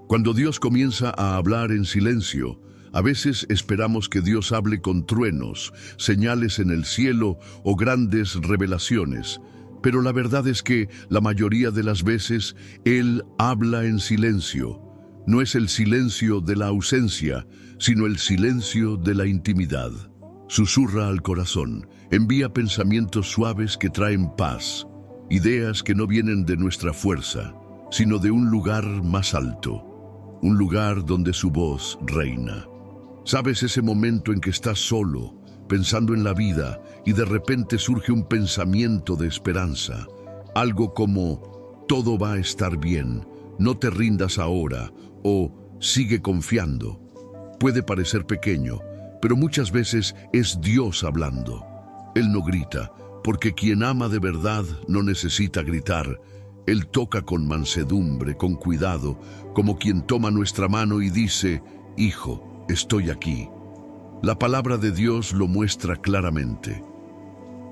Cuando Dios comienza a hablar en silencio, a veces esperamos que Dios hable con truenos, señales en el cielo o grandes revelaciones. Pero la verdad es que la mayoría de las veces Él habla en silencio. No es el silencio de la ausencia, sino el silencio de la intimidad. Susurra al corazón, envía pensamientos suaves que traen paz, ideas que no vienen de nuestra fuerza, sino de un lugar más alto, un lugar donde su voz reina. ¿Sabes ese momento en que estás solo, pensando en la vida, y de repente surge un pensamiento de esperanza? Algo como, todo va a estar bien, no te rindas ahora, o sigue confiando. Puede parecer pequeño, pero muchas veces es Dios hablando. Él no grita, porque quien ama de verdad no necesita gritar. Él toca con mansedumbre, con cuidado, como quien toma nuestra mano y dice, «Hijo, estoy aquí». La palabra de Dios lo muestra claramente.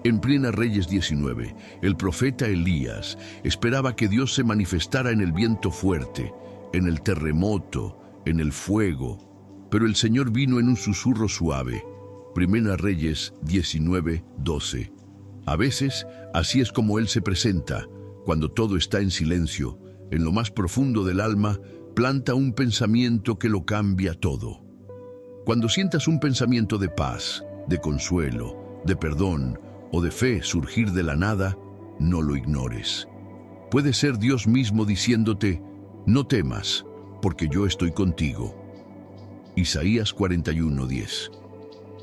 En Primera Reyes 19, el profeta Elías esperaba que Dios se manifestara en el viento fuerte, en el terremoto, en el fuego, pero el Señor vino en un susurro suave. Primera Reyes 19, 12. A veces, así es como Él se presenta. Cuando todo está en silencio, en lo más profundo del alma, planta un pensamiento que lo cambia todo. Cuando sientas un pensamiento de paz, de consuelo, de perdón o de fe surgir de la nada, no lo ignores. Puede ser Dios mismo diciéndote, no temas, porque yo estoy contigo. Isaías 41:10.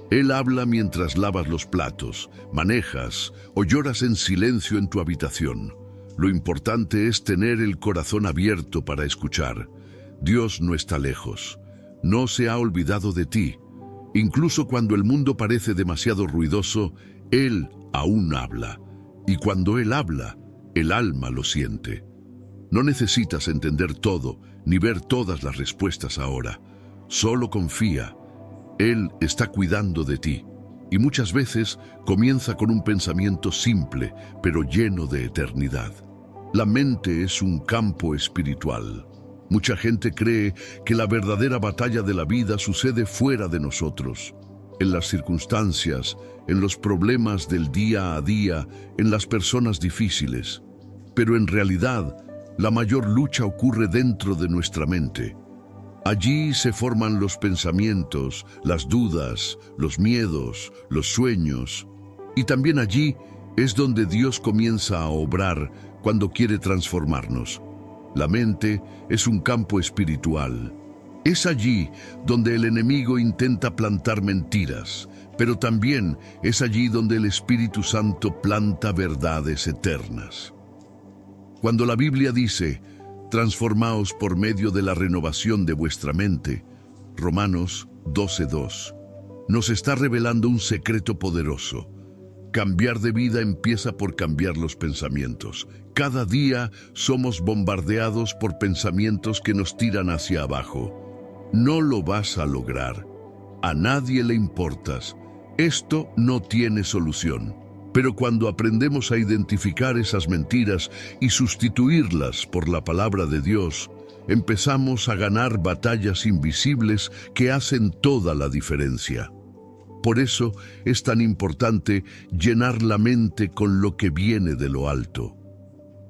Él habla mientras lavas los platos, manejas o lloras en silencio en tu habitación. Lo importante es tener el corazón abierto para escuchar. Dios no está lejos. No se ha olvidado de ti. Incluso cuando el mundo parece demasiado ruidoso, Él aún habla. Y cuando Él habla, el alma lo siente. No necesitas entender todo, ni ver todas las respuestas ahora. Solo confía. Él está cuidando de ti. Y muchas veces comienza con un pensamiento simple, pero lleno de eternidad. La mente es un campo espiritual. Mucha gente cree que la verdadera batalla de la vida sucede fuera de nosotros, en las circunstancias, en los problemas del día a día, en las personas difíciles. Pero en realidad, la mayor lucha ocurre dentro de nuestra mente. Allí se forman los pensamientos, las dudas, los miedos, los sueños. Y también allí es donde Dios comienza a obrar cuando quiere transformarnos. La mente es un campo espiritual. Es allí donde el enemigo intenta plantar mentiras, pero también es allí donde el Espíritu Santo planta verdades eternas. Cuando la Biblia dice, transformaos por medio de la renovación de vuestra mente, Romanos 12:2, nos está revelando un secreto poderoso. Cambiar de vida empieza por cambiar los pensamientos. Cada día somos bombardeados por pensamientos que nos tiran hacia abajo. No lo vas a lograr. A nadie le importas. Esto no tiene solución. Pero cuando aprendemos a identificar esas mentiras y sustituirlas por la palabra de Dios, empezamos a ganar batallas invisibles que hacen toda la diferencia. Por eso es tan importante llenar la mente con lo que viene de lo alto.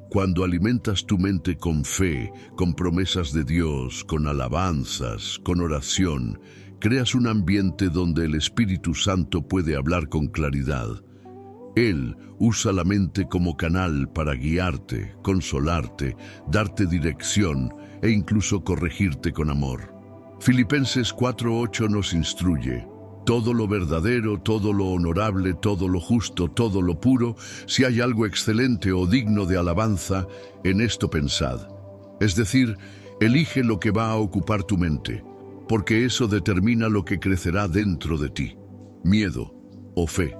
Cuando alimentas tu mente con fe, con promesas de Dios, con alabanzas, con oración, creas un ambiente donde el Espíritu Santo puede hablar con claridad. Él usa la mente como canal para guiarte, consolarte, darte dirección e incluso corregirte con amor. Filipenses 4:8 nos instruye: todo lo verdadero, todo lo honorable, todo lo justo, todo lo puro, si hay algo excelente o digno de alabanza, en esto pensad. Es decir, elige lo que va a ocupar tu mente, porque eso determina lo que crecerá dentro de ti. Miedo o fe,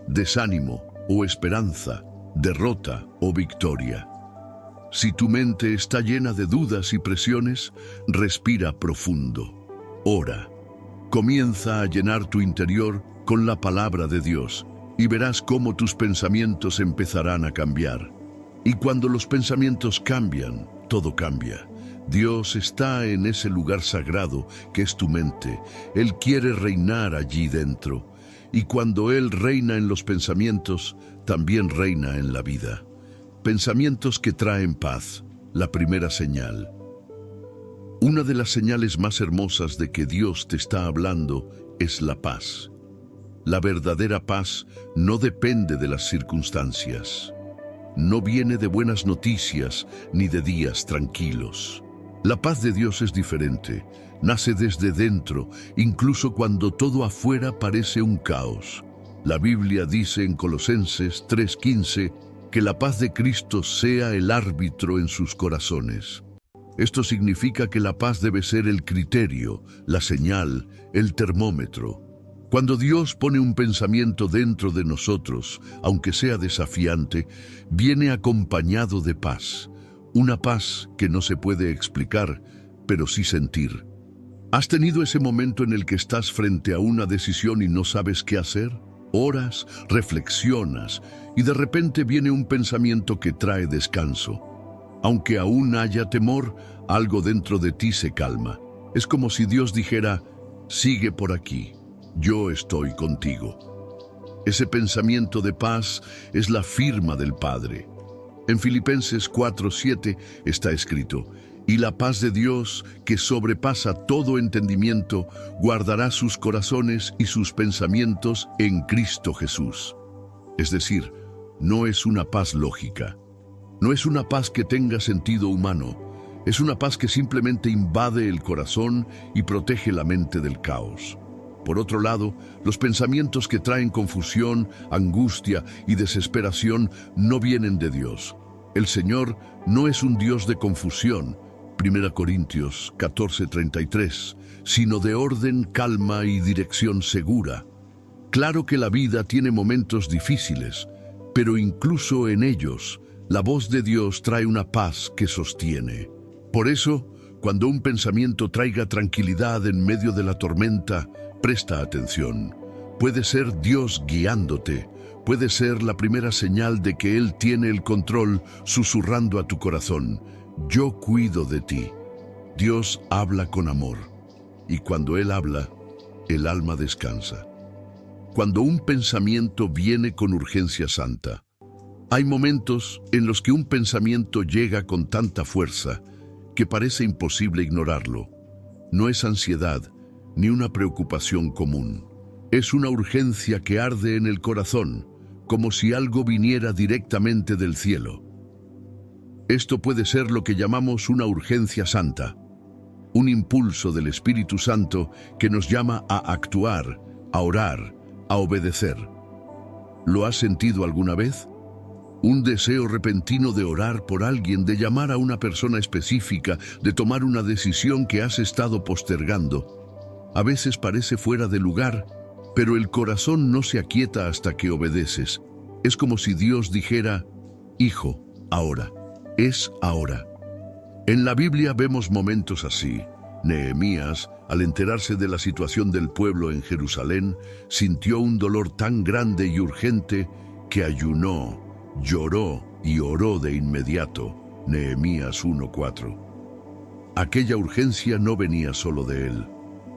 desánimo o esperanza, derrota o victoria. Si tu mente está llena de dudas y presiones, respira profundo. Ora. Comienza a llenar tu interior con la palabra de Dios y verás cómo tus pensamientos empezarán a cambiar. Y cuando los pensamientos cambian, todo cambia. Dios está en ese lugar sagrado que es tu mente. Él quiere reinar allí dentro. Y cuando Él reina en los pensamientos, también reina en la vida. Pensamientos que traen paz, la primera señal. Una de las señales más hermosas de que Dios te está hablando es la paz. La verdadera paz no depende de las circunstancias. No viene de buenas noticias ni de días tranquilos. La paz de Dios es diferente. Nace desde dentro, incluso cuando todo afuera parece un caos. La Biblia dice en Colosenses 3:15 que la paz de Cristo sea el árbitro en sus corazones. Esto significa que la paz debe ser el criterio, la señal, el termómetro. Cuando Dios pone un pensamiento dentro de nosotros, aunque sea desafiante, viene acompañado de paz. Una paz que no se puede explicar, pero sí sentir. ¿Has tenido ese momento en el que estás frente a una decisión y no sabes qué hacer? Oras, reflexionas y de repente viene un pensamiento que trae descanso. Aunque aún haya temor, algo dentro de ti se calma. Es como si Dios dijera, sigue por aquí, yo estoy contigo. Ese pensamiento de paz es la firma del Padre. En Filipenses 4:7 está escrito, y la paz de Dios, que sobrepasa todo entendimiento, guardará sus corazones y sus pensamientos en Cristo Jesús. Es decir, no es una paz lógica. No es una paz que tenga sentido humano. Es una paz que simplemente invade el corazón y protege la mente del caos. Por otro lado, los pensamientos que traen confusión, angustia y desesperación no vienen de Dios. El Señor no es un Dios de confusión, 1 Corintios 14:33, sino de orden, calma y dirección segura. Claro que la vida tiene momentos difíciles, pero incluso en ellos, la voz de Dios trae una paz que sostiene. Por eso, cuando un pensamiento traiga tranquilidad en medio de la tormenta, presta atención. Puede ser Dios guiándote, puede ser la primera señal de que Él tiene el control, susurrando a tu corazón, yo cuido de ti. Dios habla con amor, y cuando Él habla, el alma descansa. Cuando un pensamiento viene con urgencia santa, hay momentos en los que un pensamiento llega con tanta fuerza que parece imposible ignorarlo. No es ansiedad ni una preocupación común. Es una urgencia que arde en el corazón, como si algo viniera directamente del cielo. Esto puede ser lo que llamamos una urgencia santa, un impulso del Espíritu Santo que nos llama a actuar, a orar, a obedecer. ¿Lo has sentido alguna vez? Un deseo repentino de orar por alguien, de llamar a una persona específica, de tomar una decisión que has estado postergando. A veces parece fuera de lugar, pero el corazón no se aquieta hasta que obedeces. Es como si Dios dijera, hijo, ahora, es ahora. En la Biblia vemos momentos así. Nehemías, al enterarse de la situación del pueblo en Jerusalén, sintió un dolor tan grande y urgente que ayunó, lloró y oró de inmediato. Nehemías 1:4. Aquella urgencia no venía solo de él.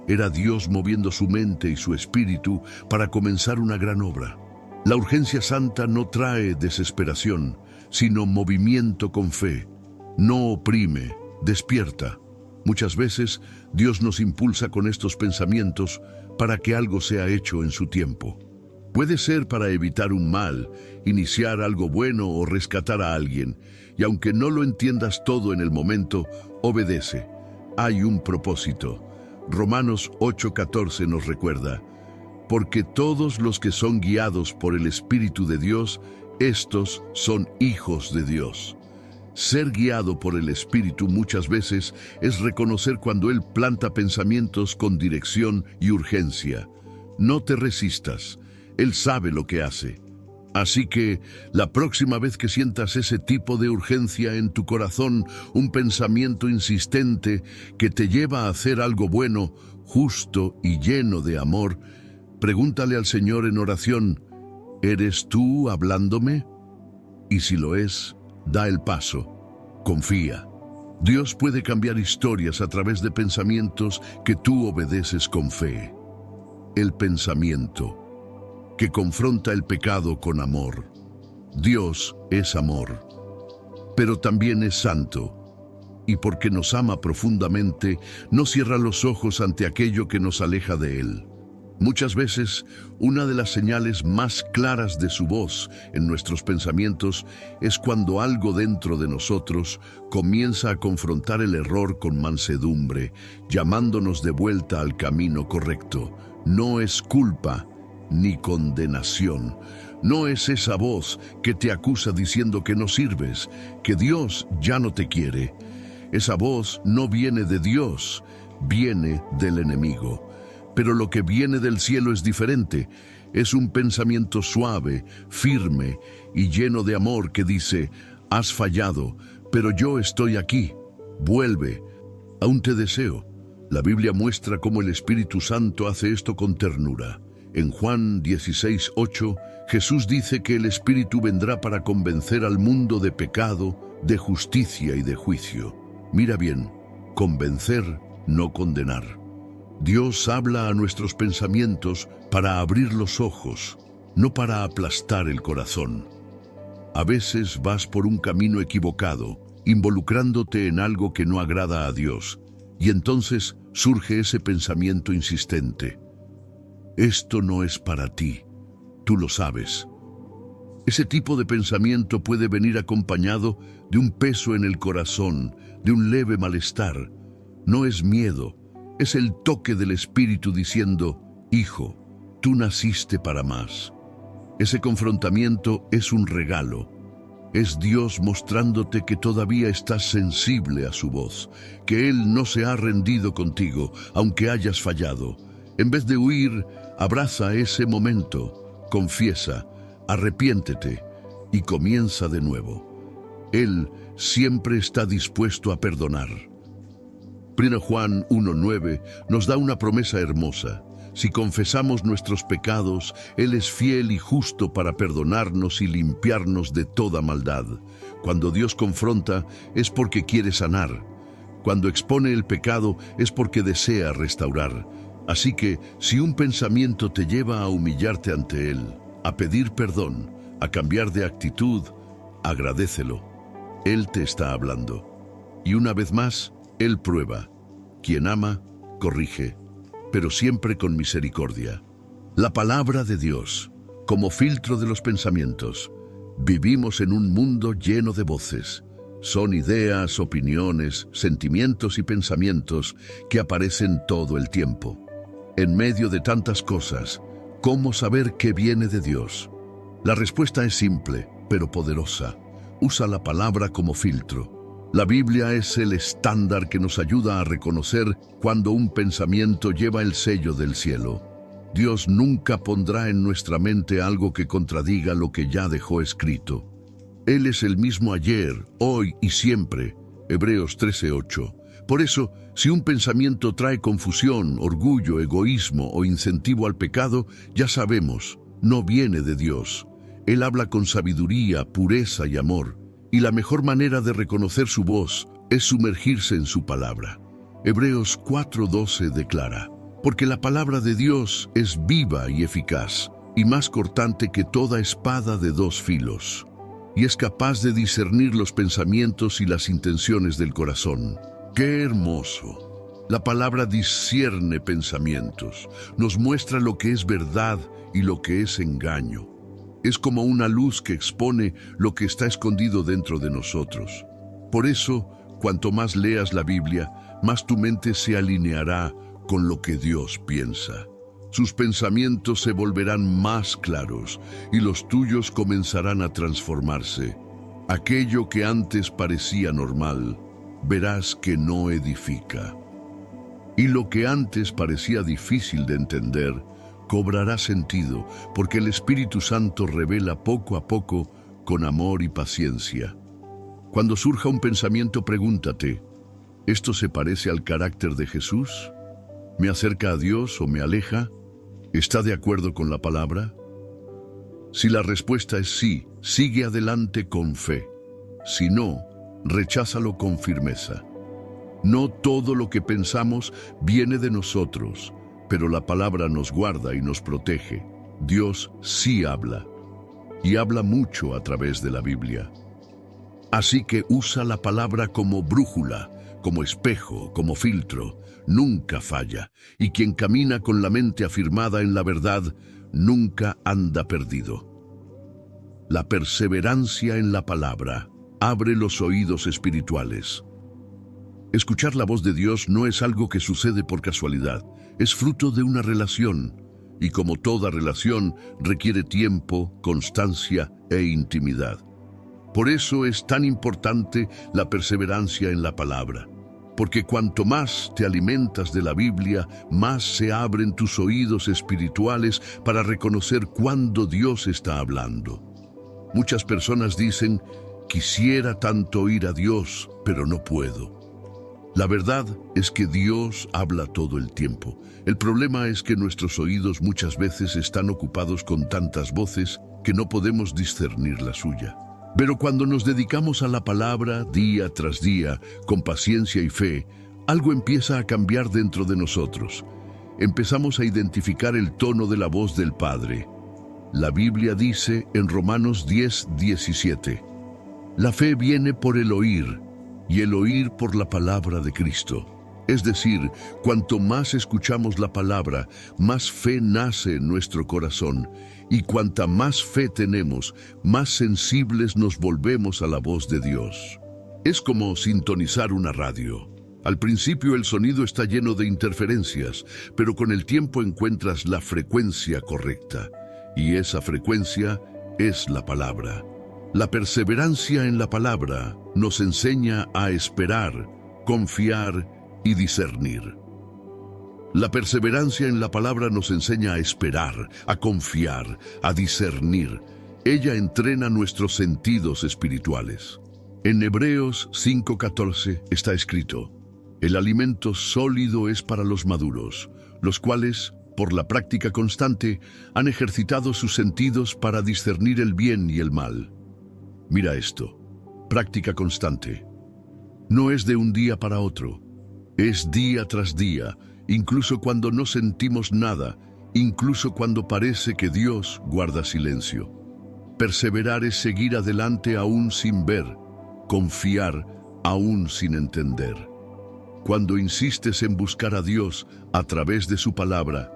Era Dios moviendo su mente y su espíritu para comenzar una gran obra. La urgencia santa no trae desesperación, sino movimiento con fe. No oprime, despierta. Muchas veces Dios nos impulsa con estos pensamientos para que algo sea hecho en su tiempo. Puede ser para evitar un mal, iniciar algo bueno o rescatar a alguien. Y aunque no lo entiendas todo en el momento, obedece. Hay un propósito. Romanos 8:14 nos recuerda, porque todos los que son guiados por el Espíritu de Dios, estos son hijos de Dios. Ser guiado por el Espíritu muchas veces es reconocer cuando Él planta pensamientos con dirección y urgencia. No te resistas, Él sabe lo que hace. Así que, la próxima vez que sientas ese tipo de urgencia en tu corazón, un pensamiento insistente que te lleva a hacer algo bueno, justo y lleno de amor, pregúntale al Señor en oración, ¿eres tú hablándome? Y si lo es, da el paso, confía. Dios puede cambiar historias a través de pensamientos que tú obedeces con fe. El pensamiento que confronta el pecado con amor. Dios es amor, pero también es santo. Y porque nos ama profundamente, no cierra los ojos ante aquello que nos aleja de Él. Muchas veces, una de las señales más claras de su voz en nuestros pensamientos es cuando algo dentro de nosotros comienza a confrontar el error con mansedumbre, llamándonos de vuelta al camino correcto. No es culpa ni condenación. No es esa voz que te acusa diciendo que no sirves, que Dios ya no te quiere. Esa voz no viene de Dios, viene del enemigo. Pero lo que viene del cielo es diferente. Es un pensamiento suave, firme y lleno de amor que dice: has fallado, pero yo estoy aquí. Vuelve, aún te deseo. La Biblia muestra cómo el Espíritu Santo hace esto con ternura. En Juan 16:8, Jesús dice que el Espíritu vendrá para convencer al mundo de pecado, de justicia y de juicio. Mira bien, convencer, no condenar. Dios habla a nuestros pensamientos para abrir los ojos, no para aplastar el corazón. A veces vas por un camino equivocado, involucrándote en algo que no agrada a Dios, y entonces surge ese pensamiento insistente: esto no es para ti, tú lo sabes. Ese tipo de pensamiento puede venir acompañado de un peso en el corazón, de un leve malestar. No es miedo, es el toque del Espíritu diciendo: hijo, tú naciste para más. Ese confrontamiento es un regalo. Es Dios mostrándote que todavía estás sensible a su voz, que Él no se ha rendido contigo, aunque hayas fallado. En vez de huir, abraza ese momento, confiesa, arrepiéntete y comienza de nuevo. Él siempre está dispuesto a perdonar. 1 Juan 1:9 nos da una promesa hermosa. Si confesamos nuestros pecados, Él es fiel y justo para perdonarnos y limpiarnos de toda maldad. Cuando Dios confronta, es porque quiere sanar. Cuando expone el pecado, es porque desea restaurar. Así que, si un pensamiento te lleva a humillarte ante Él, a pedir perdón, a cambiar de actitud, agradécelo. Él te está hablando. Y una vez más, Él prueba. Quien ama, corrige, pero siempre con misericordia. La palabra de Dios, como filtro de los pensamientos. Vivimos en un mundo lleno de voces. Son ideas, opiniones, sentimientos y pensamientos que aparecen todo el tiempo. En medio de tantas cosas, ¿cómo saber qué viene de Dios? La respuesta es simple, pero poderosa. Usa la palabra como filtro. La Biblia es el estándar que nos ayuda a reconocer cuando un pensamiento lleva el sello del cielo. Dios nunca pondrá en nuestra mente algo que contradiga lo que ya dejó escrito. Él es el mismo ayer, hoy y siempre. Hebreos 13:8. Por eso, si un pensamiento trae confusión, orgullo, egoísmo o incentivo al pecado, ya sabemos, no viene de Dios. Él habla con sabiduría, pureza y amor, y la mejor manera de reconocer su voz es sumergirse en su palabra. Hebreos 4:12 declara: porque la palabra de Dios es viva y eficaz, y más cortante que toda espada de dos filos, y es capaz de discernir los pensamientos y las intenciones del corazón. ¡Qué hermoso! La palabra discierne pensamientos, nos muestra lo que es verdad y lo que es engaño. Es como una luz que expone lo que está escondido dentro de nosotros. Por eso, cuanto más leas la Biblia, más tu mente se alineará con lo que Dios piensa. Sus pensamientos se volverán más claros y los tuyos comenzarán a transformarse. Aquello que antes parecía normal, verás que no edifica. Y lo que antes parecía difícil de entender, cobrará sentido, porque el Espíritu Santo revela poco a poco con amor y paciencia. Cuando surja un pensamiento, pregúntate: ¿esto se parece al carácter de Jesús? ¿Me acerca a Dios o me aleja? ¿Está de acuerdo con la palabra? Si la respuesta es sí, sigue adelante con fe. Si no, recházalo con firmeza. No todo lo que pensamos viene de nosotros, pero la palabra nos guarda y nos protege. Dios sí habla, y habla mucho a través de la Biblia. Así que usa la palabra como brújula, como espejo, como filtro. Nunca falla, y quien camina con la mente afirmada en la verdad, nunca anda perdido. La perseverancia en la palabra abre los oídos espirituales. Escuchar la voz de Dios no es algo que sucede por casualidad, es fruto de una relación, y como toda relación requiere tiempo, constancia e intimidad. Por eso es tan importante la perseverancia en la palabra, porque cuanto más te alimentas de la Biblia, más se abren tus oídos espirituales para reconocer cuándo Dios está hablando. Muchas personas dicen, quisiera tanto oír a Dios, pero no puedo. La verdad es que Dios habla todo el tiempo. El problema es que nuestros oídos muchas veces están ocupados con tantas voces que no podemos discernir la suya. Pero cuando nos dedicamos a la palabra día tras día, con paciencia y fe, algo empieza a cambiar dentro de nosotros. Empezamos a identificar el tono de la voz del Padre. La Biblia dice en Romanos 10:17, la fe viene por el oír, y el oír por la palabra de Cristo. Es decir, cuanto más escuchamos la palabra, más fe nace en nuestro corazón, y cuanta más fe tenemos, más sensibles nos volvemos a la voz de Dios. Es como sintonizar una radio. Al principio el sonido está lleno de interferencias, pero con el tiempo encuentras la frecuencia correcta, y esa frecuencia es la palabra. La perseverancia en la palabra nos enseña a esperar, confiar y discernir. La perseverancia en la palabra nos enseña a esperar, a confiar, a discernir. Ella entrena nuestros sentidos espirituales. En Hebreos 5:14 está escrito, el alimento sólido es para los maduros, los cuales, por la práctica constante, han ejercitado sus sentidos para discernir el bien y el mal. Mira esto, práctica constante. No es de un día para otro, es día tras día, incluso cuando no sentimos nada, incluso cuando parece que Dios guarda silencio. Perseverar es seguir adelante aún sin ver, confiar aún sin entender. Cuando insistes en buscar a Dios a través de su palabra,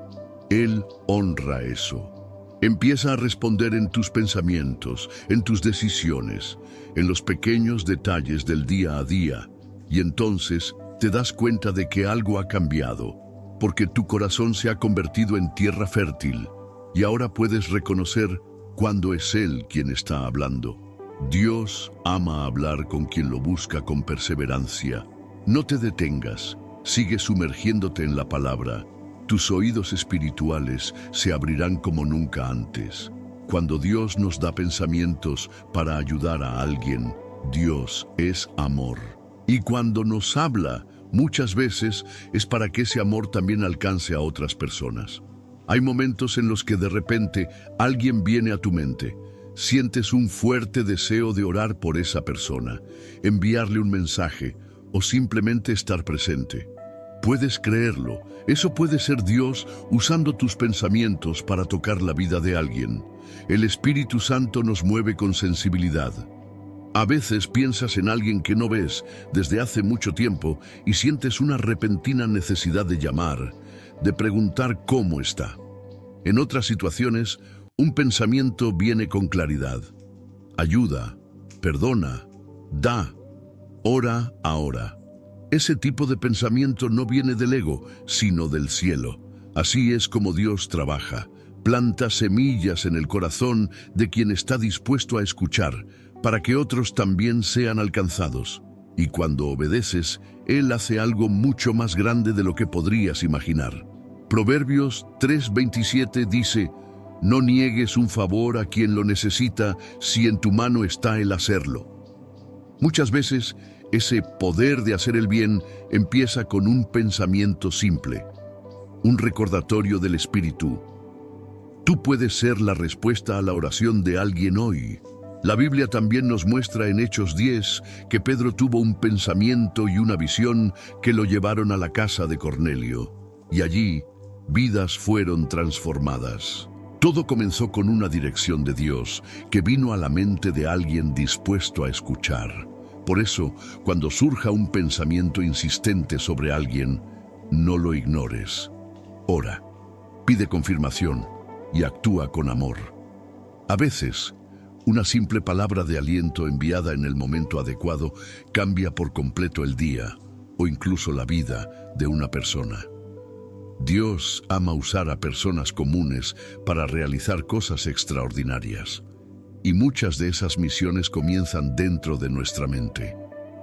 Él honra eso. Empieza a responder en tus pensamientos, en tus decisiones, en los pequeños detalles del día a día, y entonces te das cuenta de que algo ha cambiado, porque tu corazón se ha convertido en tierra fértil, y ahora puedes reconocer cuándo es Él quien está hablando. Dios ama hablar con quien lo busca con perseverancia. No te detengas, sigue sumergiéndote en la palabra. Tus oídos espirituales se abrirán como nunca antes. Cuando Dios nos da pensamientos para ayudar a alguien, Dios es amor. Y cuando nos habla, muchas veces es para que ese amor también alcance a otras personas. Hay momentos en los que de repente alguien viene a tu mente. Sientes un fuerte deseo de orar por esa persona, enviarle un mensaje o simplemente estar presente. Puedes creerlo, eso puede ser Dios usando tus pensamientos para tocar la vida de alguien. El Espíritu Santo nos mueve con sensibilidad. A veces piensas en alguien que no ves desde hace mucho tiempo y sientes una repentina necesidad de llamar, de preguntar cómo está. En otras situaciones, un pensamiento viene con claridad. Ayuda, perdona, da, ora ahora. Ese tipo de pensamiento no viene del ego, sino del cielo. Así es como Dios trabaja. Planta semillas en el corazón de quien está dispuesto a escuchar, para que otros también sean alcanzados. Y cuando obedeces, Él hace algo mucho más grande de lo que podrías imaginar. Proverbios 3:27 dice, no niegues un favor a quien lo necesita si en tu mano está el hacerlo. Muchas veces, ese poder de hacer el bien empieza con un pensamiento simple, un recordatorio del Espíritu. Tú puedes ser la respuesta a la oración de alguien hoy. La Biblia también nos muestra en Hechos 10 que Pedro tuvo un pensamiento y una visión que lo llevaron a la casa de Cornelio, y allí vidas fueron transformadas. Todo comenzó con una dirección de Dios que vino a la mente de alguien dispuesto a escuchar. Por eso, cuando surja un pensamiento insistente sobre alguien, no lo ignores. Ora, pide confirmación y actúa con amor. A veces, una simple palabra de aliento enviada en el momento adecuado cambia por completo el día o incluso la vida de una persona. Dios ama usar a personas comunes para realizar cosas extraordinarias. Y muchas de esas misiones comienzan dentro de nuestra mente.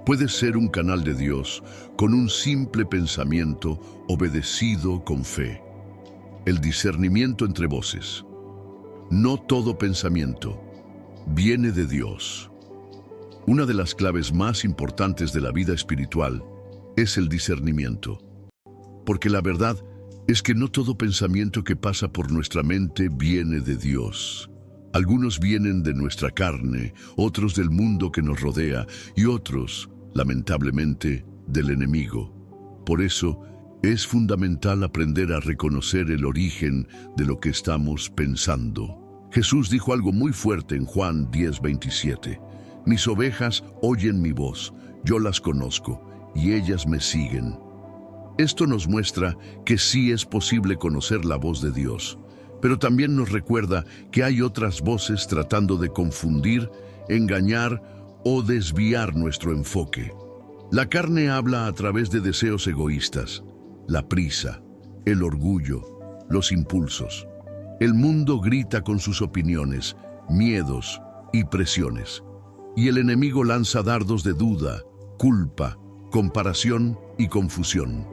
Puedes ser un canal de Dios con un simple pensamiento obedecido con fe. El discernimiento entre voces. No todo pensamiento viene de Dios. Una de las claves más importantes de la vida espiritual es el discernimiento. Porque la verdad es que no todo pensamiento que pasa por nuestra mente viene de Dios. Algunos vienen de nuestra carne, otros del mundo que nos rodea y otros, lamentablemente, del enemigo. Por eso, es fundamental aprender a reconocer el origen de lo que estamos pensando. Jesús dijo algo muy fuerte en Juan 10:27. Mis ovejas oyen mi voz, yo las conozco, y ellas me siguen. Esto nos muestra que sí es posible conocer la voz de Dios, pero también nos recuerda que hay otras voces tratando de confundir, engañar o desviar nuestro enfoque. La carne habla a través de deseos egoístas, la prisa, el orgullo, los impulsos. El mundo grita con sus opiniones, miedos y presiones. Y el enemigo lanza dardos de duda, culpa, comparación y confusión.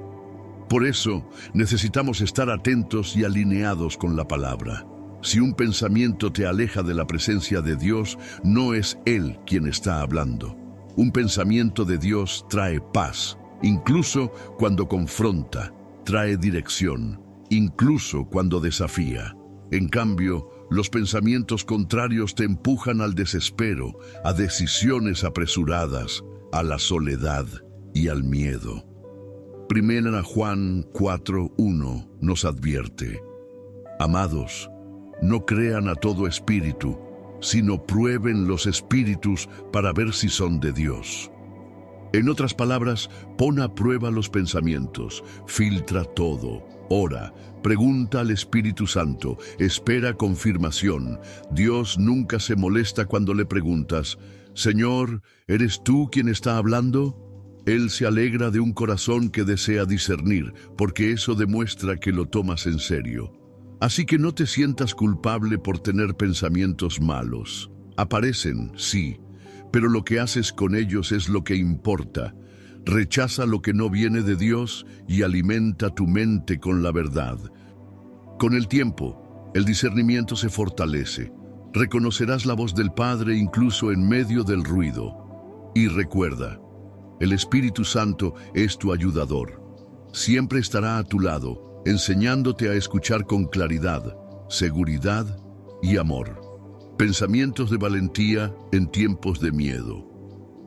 Por eso, necesitamos estar atentos y alineados con la palabra. Si un pensamiento te aleja de la presencia de Dios, no es Él quien está hablando. Un pensamiento de Dios trae paz, incluso cuando confronta, trae dirección, incluso cuando desafía. En cambio, los pensamientos contrarios te empujan al desespero, a decisiones apresuradas, a la soledad y al miedo. Primera Juan 4:1 nos advierte: Amados, no crean a todo espíritu, sino prueben los espíritus para ver si son de Dios. En otras palabras, pon a prueba los pensamientos, filtra todo, ora, pregunta al Espíritu Santo, espera confirmación. Dios nunca se molesta cuando le preguntas: Señor, ¿eres tú quien está hablando? Él se alegra de un corazón que desea discernir, porque eso demuestra que lo tomas en serio. Así que no te sientas culpable por tener pensamientos malos. Aparecen, sí, pero lo que haces con ellos es lo que importa. Rechaza lo que no viene de Dios y alimenta tu mente con la verdad. Con el tiempo, el discernimiento se fortalece. Reconocerás la voz del Padre incluso en medio del ruido. Y recuerda, el Espíritu Santo es tu ayudador. Siempre estará a tu lado, enseñándote a escuchar con claridad, seguridad y amor. Pensamientos de valentía en tiempos de miedo.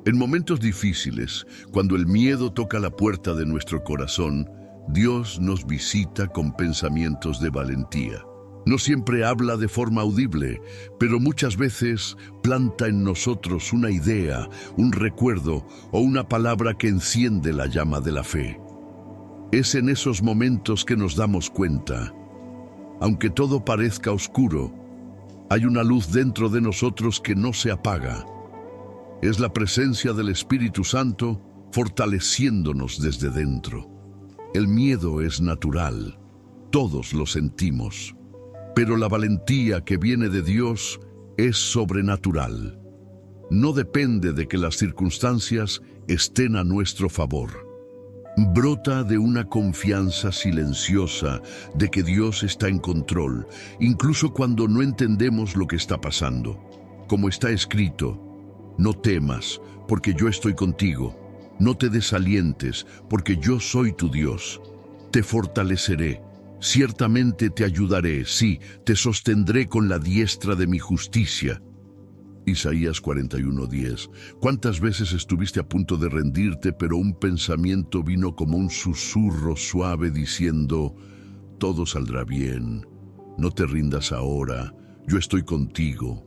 En momentos difíciles, cuando el miedo toca la puerta de nuestro corazón, Dios nos visita con pensamientos de valentía. No siempre habla de forma audible, pero muchas veces planta en nosotros una idea, un recuerdo o una palabra que enciende la llama de la fe. Es en esos momentos que nos damos cuenta. Aunque todo parezca oscuro, hay una luz dentro de nosotros que no se apaga. Es la presencia del Espíritu Santo fortaleciéndonos desde dentro. El miedo es natural, todos lo sentimos. Pero la valentía que viene de Dios es sobrenatural. No depende de que las circunstancias estén a nuestro favor. Brota de una confianza silenciosa de que Dios está en control, incluso cuando no entendemos lo que está pasando. Como está escrito: no temas, porque yo estoy contigo. No te desalientes, porque yo soy tu Dios. Te fortaleceré. Ciertamente te ayudaré, sí, te sostendré con la diestra de mi justicia. Isaías 41:10. ¿Cuántas veces estuviste a punto de rendirte, pero un pensamiento vino como un susurro suave diciendo, todo saldrá bien, no te rindas ahora, yo estoy contigo?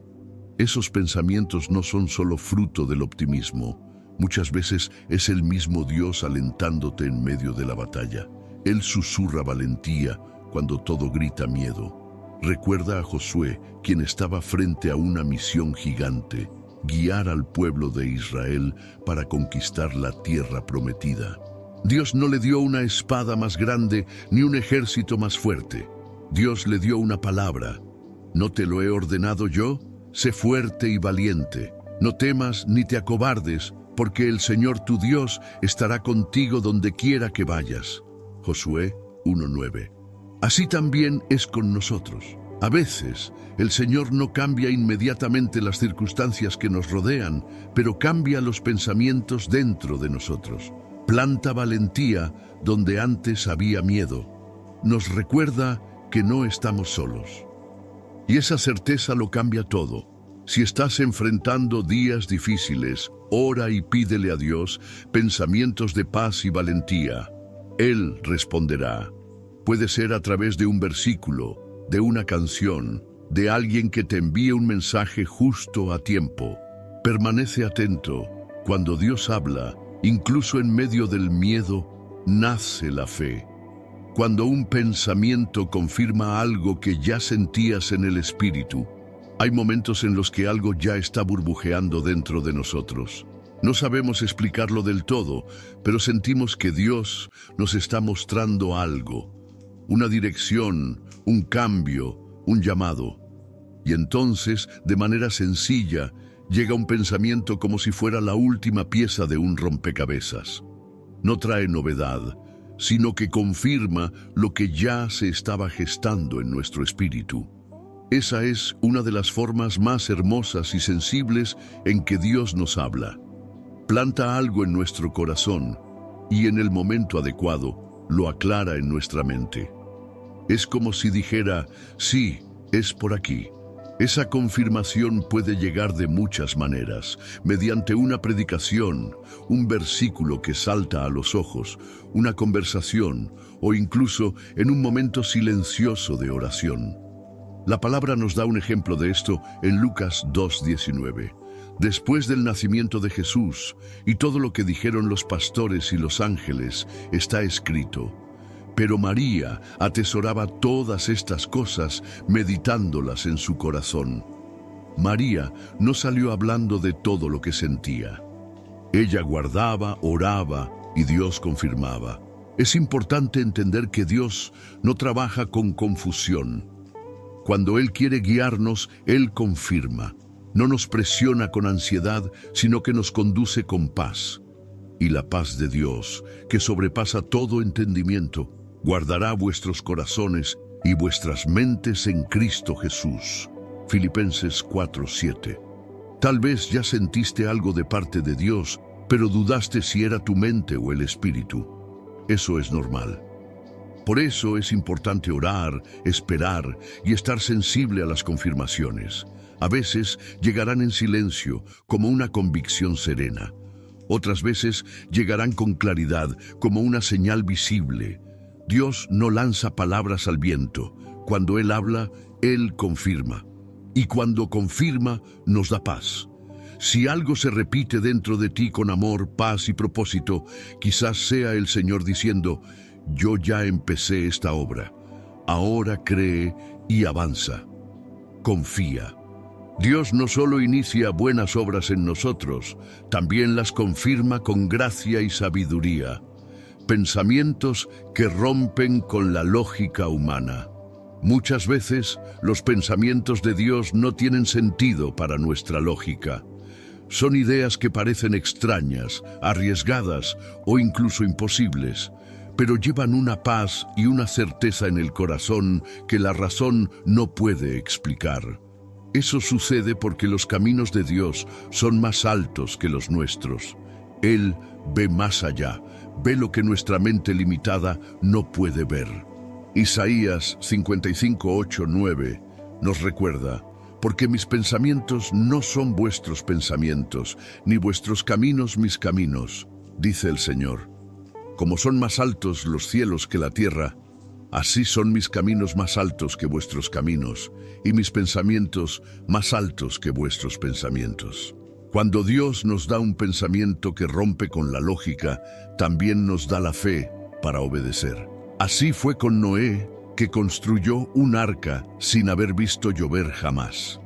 Esos pensamientos no son solo fruto del optimismo. Muchas veces es el mismo Dios alentándote en medio de la batalla. Él susurra valentía cuando todo grita miedo. Recuerda a Josué, quien estaba frente a una misión gigante, guiar al pueblo de Israel para conquistar la tierra prometida. Dios no le dio una espada más grande ni un ejército más fuerte. Dios le dio una palabra. ¿No te lo he ordenado yo? Sé fuerte y valiente. No temas ni te acobardes, porque el Señor tu Dios estará contigo donde quiera que vayas. Josué 1:9. Así también es con nosotros. A veces, el Señor no cambia inmediatamente las circunstancias que nos rodean, pero cambia los pensamientos dentro de nosotros. Planta valentía donde antes había miedo. Nos recuerda que no estamos solos. Y esa certeza lo cambia todo. Si estás enfrentando días difíciles, ora y pídele a Dios pensamientos de paz y valentía. Él responderá. Puede ser a través de un versículo, de una canción, de alguien que te envíe un mensaje justo a tiempo. Permanece atento. Cuando Dios habla, incluso en medio del miedo, nace la fe. Cuando un pensamiento confirma algo que ya sentías en el espíritu, hay momentos en los que algo ya está burbujeando dentro de nosotros. No sabemos explicarlo del todo, pero sentimos que Dios nos está mostrando algo. Una dirección, un cambio, un llamado. Y entonces, de manera sencilla, llega un pensamiento como si fuera la última pieza de un rompecabezas. No trae novedad, sino que confirma lo que ya se estaba gestando en nuestro espíritu. Esa es una de las formas más hermosas y sensibles en que Dios nos habla. Planta algo en nuestro corazón y en el momento adecuado lo aclara en nuestra mente. Es como si dijera, sí, es por aquí. Esa confirmación puede llegar de muchas maneras, mediante una predicación, un versículo que salta a los ojos, una conversación o incluso en un momento silencioso de oración. La palabra nos da un ejemplo de esto en Lucas 2:19. Después del nacimiento de Jesús y todo lo que dijeron los pastores y los ángeles, está escrito: pero María atesoraba todas estas cosas, meditándolas en su corazón. María no salió hablando de todo lo que sentía. Ella guardaba, oraba y Dios confirmaba. Es importante entender que Dios no trabaja con confusión. Cuando Él quiere guiarnos, Él confirma. No nos presiona con ansiedad, sino que nos conduce con paz. Y la paz de Dios, que sobrepasa todo entendimiento, guardará vuestros corazones y vuestras mentes en Cristo Jesús. Filipenses 4:7. Tal vez ya sentiste algo de parte de Dios, pero dudaste si era tu mente o el Espíritu. Eso es normal. Por eso es importante orar, esperar y estar sensible a las confirmaciones. A veces llegarán en silencio, como una convicción serena. Otras veces llegarán con claridad, como una señal visible. Dios no lanza palabras al viento. Cuando Él habla, Él confirma. Y cuando confirma, nos da paz. Si algo se repite dentro de ti con amor, paz y propósito, quizás sea el Señor diciendo: yo ya empecé esta obra. Ahora cree y avanza. Confía. Dios no solo inicia buenas obras en nosotros, también las confirma con gracia y sabiduría. Pensamientos que rompen con la lógica humana. Muchas veces los pensamientos de Dios no tienen sentido para nuestra lógica. Son ideas que parecen extrañas, arriesgadas o incluso imposibles, pero llevan una paz y una certeza en el corazón que la razón no puede explicar. Eso sucede porque los caminos de Dios son más altos que los nuestros. Él ve más allá, ve lo que nuestra mente limitada no puede ver. Isaías 55:8-9 nos recuerda: porque mis pensamientos no son vuestros pensamientos, ni vuestros caminos mis caminos, dice el Señor. Como son más altos los cielos que la tierra, así son mis caminos más altos que vuestros caminos, y mis pensamientos más altos que vuestros pensamientos. Cuando Dios nos da un pensamiento que rompe con la lógica, también nos da la fe para obedecer. Así fue con Noé, que construyó un arca sin haber visto llover jamás.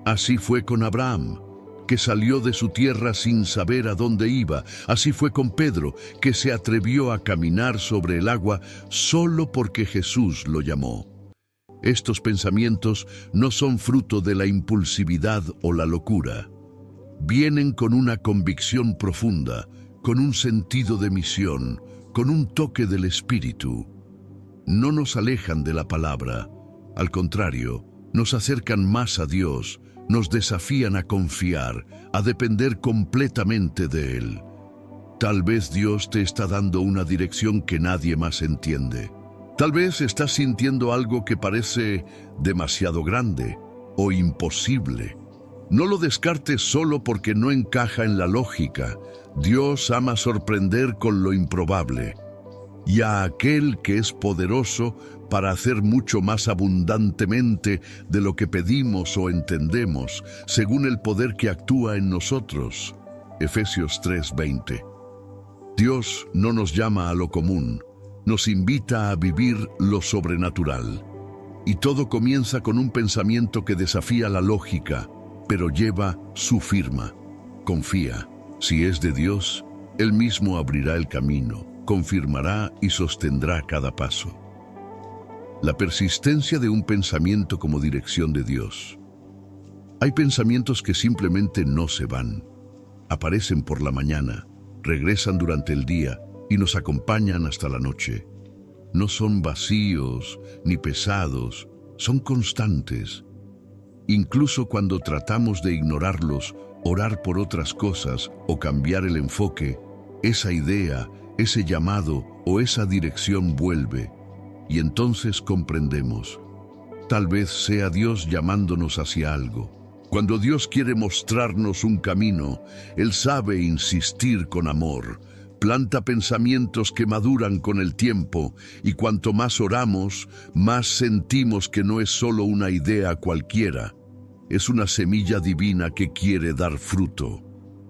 Así fue con Abraham, que salió de su tierra sin saber a dónde iba. Así fue con Pedro, que se atrevió a caminar sobre el agua solo porque Jesús lo llamó. Estos pensamientos no son fruto de la impulsividad o la locura. Vienen con una convicción profunda, con un sentido de misión, con un toque del Espíritu. No nos alejan de la palabra, al contrario, nos acercan más a Dios, nos desafían a confiar, a depender completamente de Él. Tal vez Dios te está dando una dirección que nadie más entiende. Tal vez estás sintiendo algo que parece demasiado grande o imposible. No lo descartes solo porque no encaja en la lógica. Dios ama sorprender con lo improbable. Y a aquel que es poderoso para hacer mucho más abundantemente de lo que pedimos o entendemos, según el poder que actúa en nosotros. Efesios 3:20. Dios no nos llama a lo común, nos invita a vivir lo sobrenatural. Y todo comienza con un pensamiento que desafía la lógica, pero lleva su firma. Confía. Si es de Dios, Él mismo abrirá el camino, confirmará y sostendrá cada paso. La persistencia de un pensamiento como dirección de Dios. Hay pensamientos que simplemente no se van. Aparecen por la mañana, regresan durante el día y nos acompañan hasta la noche. No son vacíos ni pesados, son constantes. Incluso cuando tratamos de ignorarlos, orar por otras cosas o cambiar el enfoque, esa idea, ese llamado o esa dirección vuelve. Y entonces comprendemos. Tal vez sea Dios llamándonos hacia algo. Cuando Dios quiere mostrarnos un camino, Él sabe insistir con amor. Planta pensamientos que maduran con el tiempo, y cuanto más oramos, más sentimos que no es solo una idea cualquiera. Es una semilla divina que quiere dar fruto.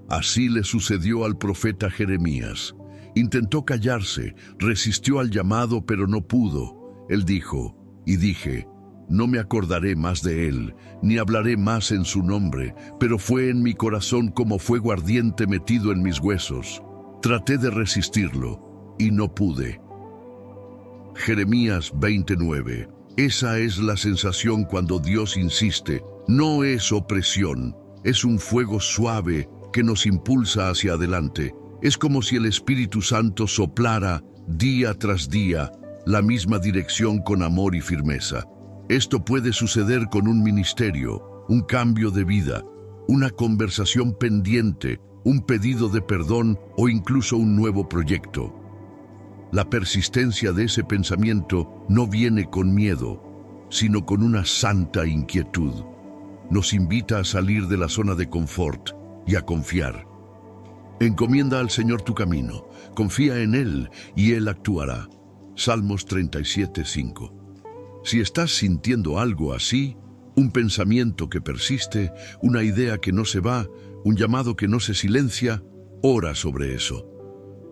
Así le sucedió al profeta Jeremías. Intentó callarse, resistió al llamado, pero no pudo. Él dijo, y dije, no me acordaré más de él, ni hablaré más en su nombre, pero fue en mi corazón como fuego ardiente metido en mis huesos. Traté de resistirlo, y no pude. Jeremías 29. Esa es la sensación cuando Dios insiste. No es opresión, es un fuego suave que nos impulsa hacia adelante. Es como si el Espíritu Santo soplara, día tras día, la misma dirección con amor y firmeza. Esto puede suceder con un ministerio, un cambio de vida, una conversación pendiente, un pedido de perdón o incluso un nuevo proyecto. La persistencia de ese pensamiento no viene con miedo, sino con una santa inquietud. Nos invita a salir de la zona de confort y a confiar. Encomienda al Señor tu camino, confía en Él y Él actuará. Salmos 37:5. Si estás sintiendo algo así, un pensamiento que persiste, una idea que no se va, un llamado que no se silencia, ora sobre eso.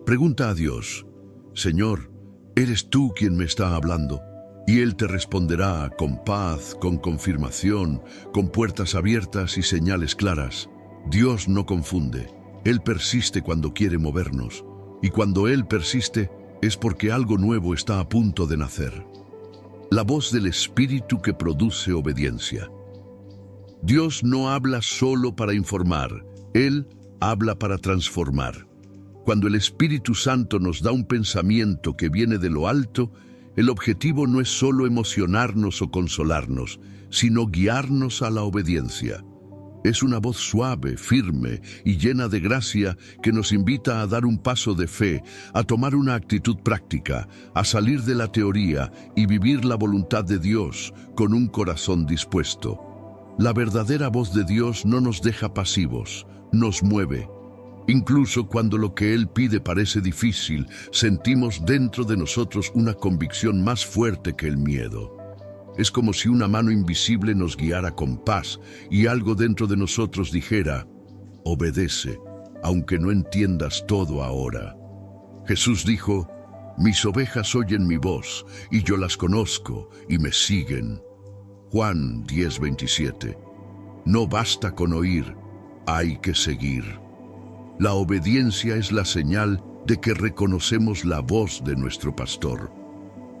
Pregunta a Dios, Señor, ¿eres tú quien me está hablando? Y Él te responderá con paz, con confirmación, con puertas abiertas y señales claras. Dios no confunde. Él persiste cuando quiere movernos. Y cuando Él persiste, es porque algo nuevo está a punto de nacer. La voz del Espíritu que produce obediencia. Dios no habla solo para informar. Él habla para transformar. Cuando el Espíritu Santo nos da un pensamiento que viene de lo alto, el objetivo no es solo emocionarnos o consolarnos, sino guiarnos a la obediencia. Es una voz suave, firme y llena de gracia que nos invita a dar un paso de fe, a tomar una actitud práctica, a salir de la teoría y vivir la voluntad de Dios con un corazón dispuesto. La verdadera voz de Dios no nos deja pasivos, nos mueve. Incluso cuando lo que Él pide parece difícil, sentimos dentro de nosotros una convicción más fuerte que el miedo. Es como si una mano invisible nos guiara con paz y algo dentro de nosotros dijera, obedece, aunque no entiendas todo ahora. Jesús dijo, mis ovejas oyen mi voz, y yo las conozco, y me siguen. Juan 10:27. No basta con oír, hay que seguir. La obediencia es la señal de que reconocemos la voz de nuestro pastor.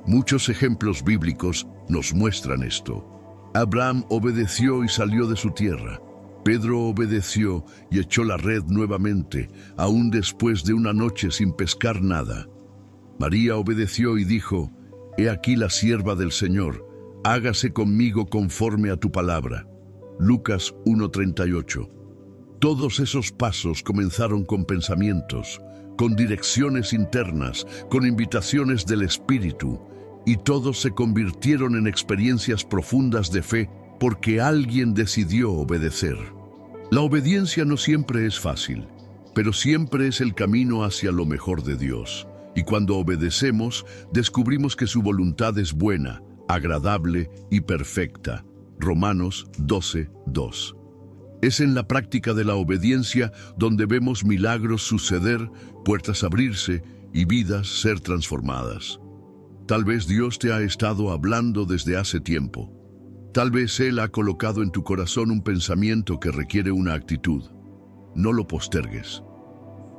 Muchos ejemplos bíblicos nos muestran esto. Abraham obedeció y salió de su tierra. Pedro obedeció y echó la red nuevamente, aún después de una noche sin pescar nada. María obedeció y dijo, he aquí la sierva del Señor, hágase conmigo conforme a tu palabra. Lucas 1:38. Todos esos pasos comenzaron con pensamientos, con direcciones internas, con invitaciones del Espíritu, y todos se convirtieron en experiencias profundas de fe porque alguien decidió obedecer. La obediencia no siempre es fácil, pero siempre es el camino hacia lo mejor de Dios. Y cuando obedecemos, descubrimos que su voluntad es buena, agradable y perfecta. Romanos 12:2. Es en la práctica de la obediencia donde vemos milagros suceder, puertas abrirse y vidas ser transformadas. Tal vez Dios te ha estado hablando desde hace tiempo. Tal vez Él ha colocado en tu corazón un pensamiento que requiere una actitud. No lo postergues.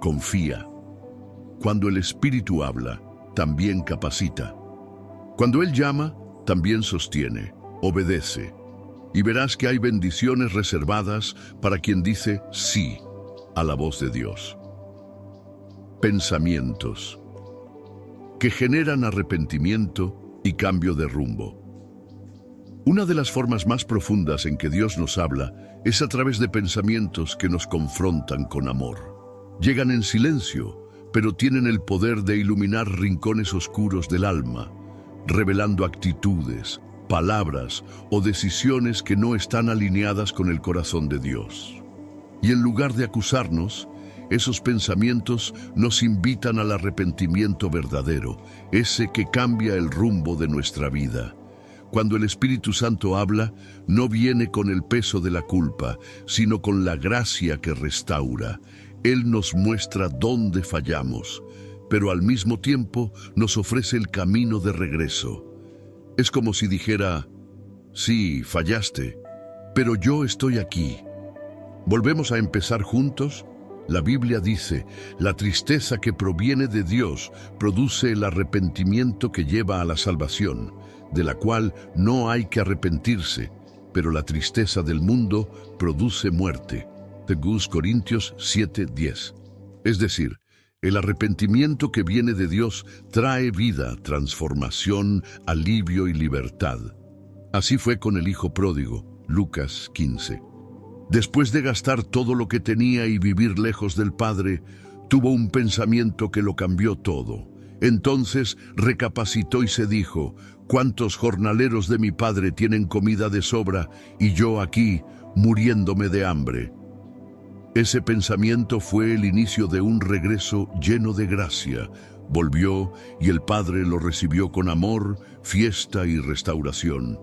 Confía. Cuando el Espíritu habla, también capacita. Cuando Él llama, también sostiene. Obedece. Y verás que hay bendiciones reservadas para quien dice sí a la voz de Dios. Pensamientos que generan arrepentimiento y cambio de rumbo. Una de las formas más profundas en que Dios nos habla es a través de pensamientos que nos confrontan con amor. Llegan en silencio, pero tienen el poder de iluminar rincones oscuros del alma, revelando actitudes, palabras o decisiones que no están alineadas con el corazón de Dios. Y en lugar de acusarnos, esos pensamientos nos invitan al arrepentimiento verdadero, ese que cambia el rumbo de nuestra vida. Cuando el Espíritu Santo habla, no viene con el peso de la culpa, sino con la gracia que restaura. Él nos muestra dónde fallamos, pero al mismo tiempo nos ofrece el camino de regreso. Es como si dijera, sí, fallaste, pero yo estoy aquí. ¿Volvemos a empezar juntos? La Biblia dice, la tristeza que proviene de Dios produce el arrepentimiento que lleva a la salvación, de la cual no hay que arrepentirse, pero la tristeza del mundo produce muerte. 2 Corintios 7:10. Es decir, el arrepentimiento que viene de Dios trae vida, transformación, alivio y libertad. Así fue con el hijo pródigo, Lucas 15. Después de gastar todo lo que tenía y vivir lejos del Padre, tuvo un pensamiento que lo cambió todo. Entonces recapacitó y se dijo, ¿cuántos jornaleros de mi padre tienen comida de sobra y yo aquí, muriéndome de hambre? Ese pensamiento fue el inicio de un regreso lleno de gracia. Volvió y el Padre lo recibió con amor, fiesta y restauración.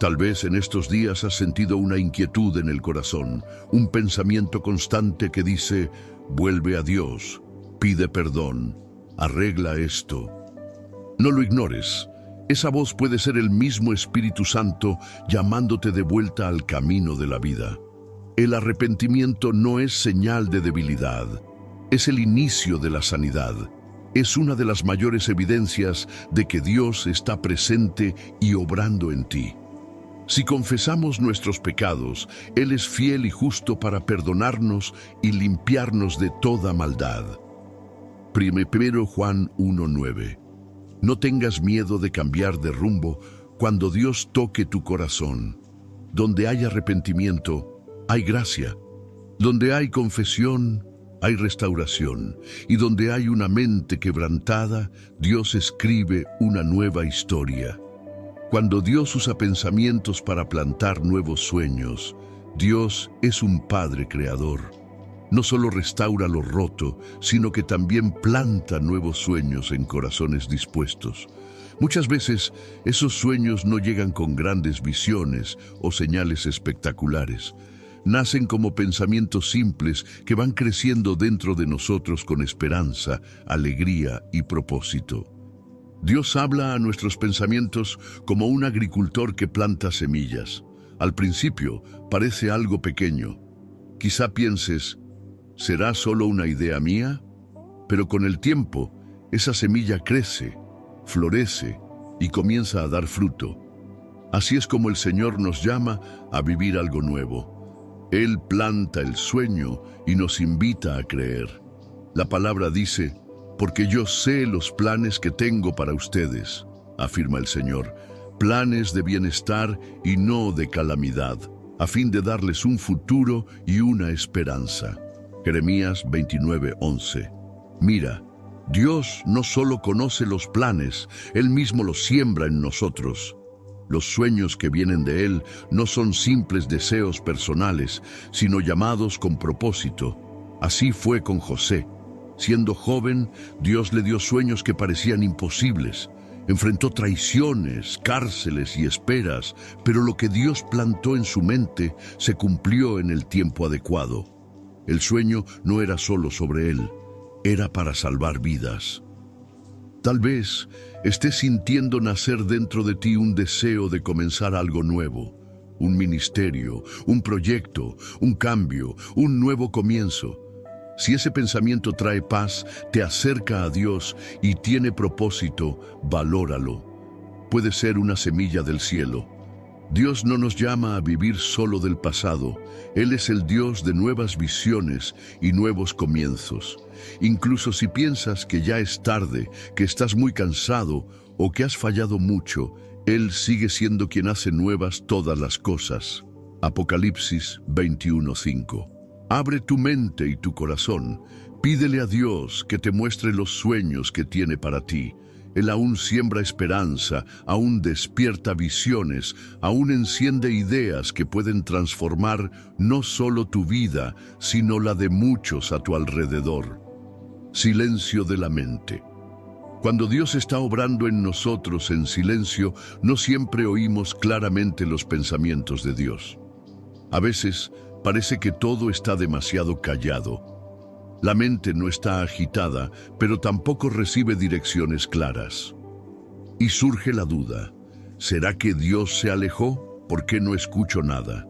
Tal vez en estos días has sentido una inquietud en el corazón, un pensamiento constante que dice, vuelve a Dios, pide perdón, arregla esto. No lo ignores. Esa voz puede ser el mismo Espíritu Santo llamándote de vuelta al camino de la vida. El arrepentimiento no es señal de debilidad, es el inicio de la sanidad. Es una de las mayores evidencias de que Dios está presente y obrando en ti. Si confesamos nuestros pecados, Él es fiel y justo para perdonarnos y limpiarnos de toda maldad. 1 Juan 1:9. No tengas miedo de cambiar de rumbo cuando Dios toque tu corazón. Donde hay arrepentimiento, hay gracia. Donde hay confesión, hay restauración. Y donde hay una mente quebrantada, Dios escribe una nueva historia. Cuando Dios usa pensamientos para plantar nuevos sueños, Dios es un Padre creador. No solo restaura lo roto, sino que también planta nuevos sueños en corazones dispuestos. Muchas veces, esos sueños no llegan con grandes visiones o señales espectaculares. Nacen como pensamientos simples que van creciendo dentro de nosotros con esperanza, alegría y propósito. Dios habla a nuestros pensamientos como un agricultor que planta semillas. Al principio parece algo pequeño. Quizá pienses, ¿será solo una idea mía? Pero con el tiempo, esa semilla crece, florece y comienza a dar fruto. Así es como el Señor nos llama a vivir algo nuevo. Él planta el sueño y nos invita a creer. La palabra dice, porque yo sé los planes que tengo para ustedes, afirma el Señor, planes de bienestar y no de calamidad, a fin de darles un futuro y una esperanza. Jeremías 29:11. Mira, Dios no solo conoce los planes, Él mismo los siembra en nosotros. Los sueños que vienen de Él no son simples deseos personales, sino llamados con propósito. Así fue con José. Siendo joven, Dios le dio sueños que parecían imposibles. Enfrentó traiciones, cárceles y esperas, pero lo que Dios plantó en su mente se cumplió en el tiempo adecuado. El sueño no era solo sobre él, era para salvar vidas. Tal vez estés sintiendo nacer dentro de ti un deseo de comenzar algo nuevo, un ministerio, un proyecto, un cambio, un nuevo comienzo. Si ese pensamiento trae paz, te acerca a Dios y tiene propósito, valóralo. Puede ser una semilla del cielo. Dios no nos llama a vivir solo del pasado. Él es el Dios de nuevas visiones y nuevos comienzos. Incluso si piensas que ya es tarde, que estás muy cansado o que has fallado mucho, Él sigue siendo quien hace nuevas todas las cosas. Apocalipsis 21:5. Abre tu mente y tu corazón. Pídele a Dios que te muestre los sueños que tiene para ti. Él aún siembra esperanza, aún despierta visiones, aún enciende ideas que pueden transformar no solo tu vida, sino la de muchos a tu alrededor. Silencio de la mente. Cuando Dios está obrando en nosotros en silencio, no siempre oímos claramente los pensamientos de Dios. A veces, parece que todo está demasiado callado. La mente no está agitada, pero tampoco recibe direcciones claras. Y surge la duda, ¿será que Dios se alejó? ¿Por qué no escucho nada?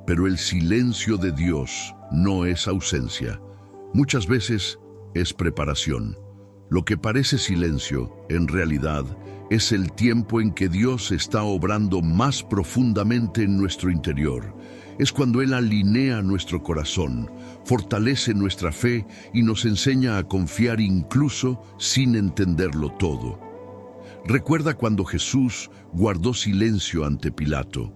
Pero el silencio de Dios no es ausencia. Muchas veces es preparación. Lo que parece silencio, en realidad, es el tiempo en que Dios está obrando más profundamente en nuestro interior. Es cuando Él alinea nuestro corazón, fortalece nuestra fe y nos enseña a confiar incluso sin entenderlo todo. Recuerda cuando Jesús guardó silencio ante Pilato,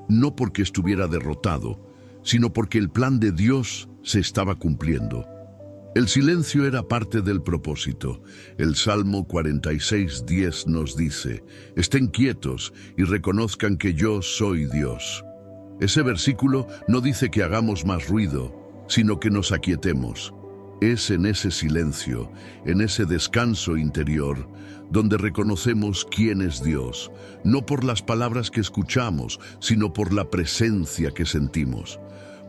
no porque estuviera derrotado, sino porque el plan de Dios se estaba cumpliendo. El silencio era parte del propósito. El Salmo 46:10 nos dice, «Estén quietos y reconozcan que yo soy Dios». Ese versículo no dice que hagamos más ruido, sino que nos aquietemos. Es en ese silencio, en ese descanso interior, donde reconocemos quién es Dios, no por las palabras que escuchamos, sino por la presencia que sentimos.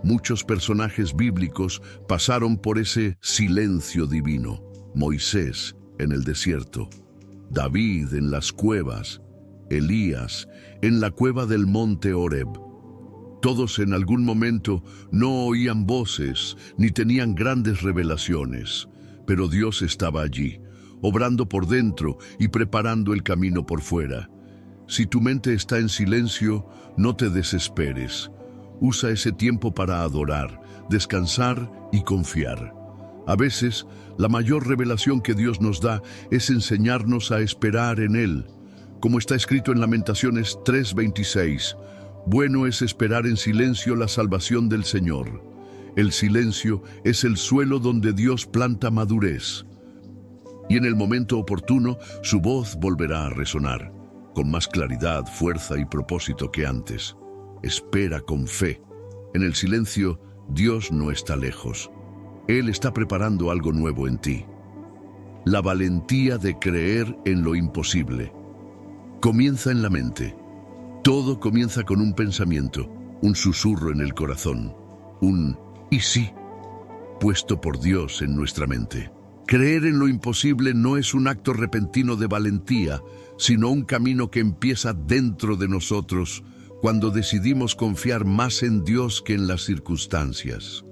Muchos personajes bíblicos pasaron por ese silencio divino. Moisés en el desierto, David en las cuevas, Elías en la cueva del monte Horeb. Todos en algún momento no oían voces ni tenían grandes revelaciones, pero Dios estaba allí, obrando por dentro y preparando el camino por fuera. Si tu mente está en silencio, no te desesperes. Usa ese tiempo para adorar, descansar y confiar. A veces, la mayor revelación que Dios nos da es enseñarnos a esperar en Él. Como está escrito en Lamentaciones 3:26, bueno es esperar en silencio la salvación del Señor. El silencio es el suelo donde Dios planta madurez. Y en el momento oportuno, su voz volverá a resonar. con más claridad, fuerza y propósito que antes. Espera con fe. En el silencio, Dios no está lejos. Él está preparando algo nuevo en ti. La valentía de creer en lo imposible. Comienza en la mente. Todo comienza con un pensamiento, un susurro en el corazón, un «y sí», puesto por Dios en nuestra mente. Creer en lo imposible no es un acto repentino de valentía, sino un camino que empieza dentro de nosotros cuando decidimos confiar más en Dios que en las circunstancias.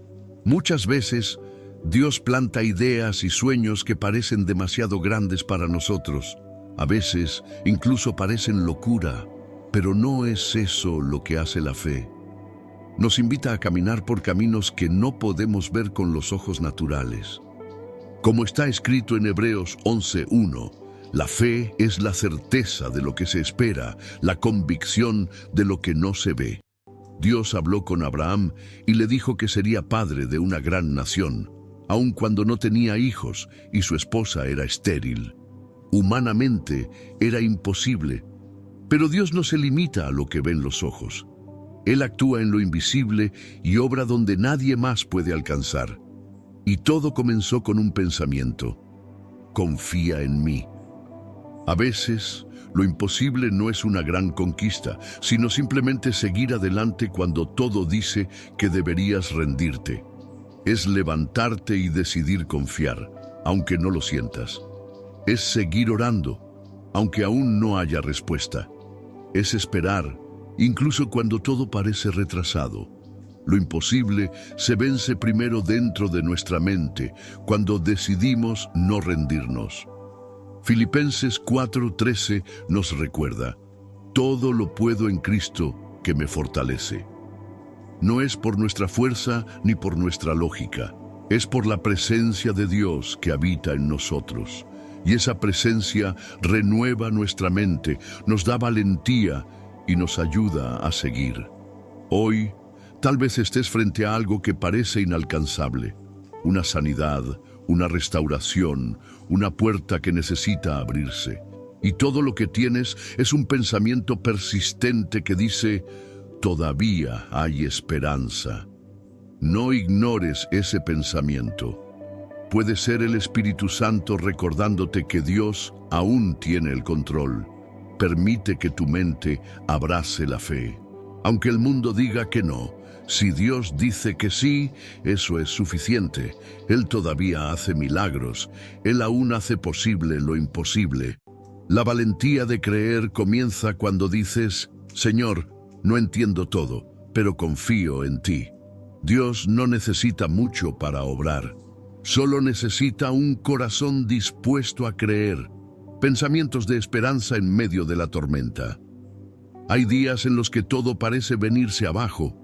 Muchas veces, Dios planta ideas y sueños que parecen demasiado grandes para nosotros. A veces, incluso parecen locura, pero no es eso lo que hace la fe. Nos invita a caminar por caminos que no podemos ver con los ojos naturales. Como está escrito en Hebreos 11:1, la fe es la certeza de lo que se espera, la convicción de lo que no se ve. Dios habló con Abraham y le dijo que sería padre de una gran nación, aun cuando no tenía hijos y su esposa era estéril. Humanamente era imposible, pero Dios no se limita a lo que ven los ojos. Él actúa en lo invisible y obra donde nadie más puede alcanzar. Y todo comenzó con un pensamiento: confía en mí. A veces, lo imposible no es una gran conquista, sino simplemente seguir adelante cuando todo dice que deberías rendirte. Es levantarte y decidir confiar, aunque no lo sientas. Es seguir orando, aunque aún no haya respuesta. Es esperar, incluso cuando todo parece retrasado. Lo imposible se vence primero dentro de nuestra mente, cuando decidimos no rendirnos. Filipenses 4:13 nos recuerda: todo lo puedo en Cristo que me fortalece. No es por nuestra fuerza ni por nuestra lógica, es por la presencia de Dios que habita en nosotros. Y esa presencia renueva nuestra mente, nos da valentía y nos ayuda a seguir. Hoy, tal vez estés frente a algo que parece inalcanzable: una sanidad, una restauración, una puerta que necesita abrirse. Y todo lo que tienes es un pensamiento persistente que dice: todavía hay esperanza. No ignores ese pensamiento. Puede ser el Espíritu Santo recordándote que Dios aún tiene el control. Permite que tu mente abrace la fe. Aunque el mundo diga que no, si Dios dice que sí, eso es suficiente. Él todavía hace milagros. Él aún hace posible lo imposible. La valentía de creer comienza cuando dices: Señor, no entiendo todo, pero confío en ti. Dios no necesita mucho para obrar. Solo necesita un corazón dispuesto a creer. Pensamientos de esperanza en medio de la tormenta. Hay días en los que todo parece venirse abajo.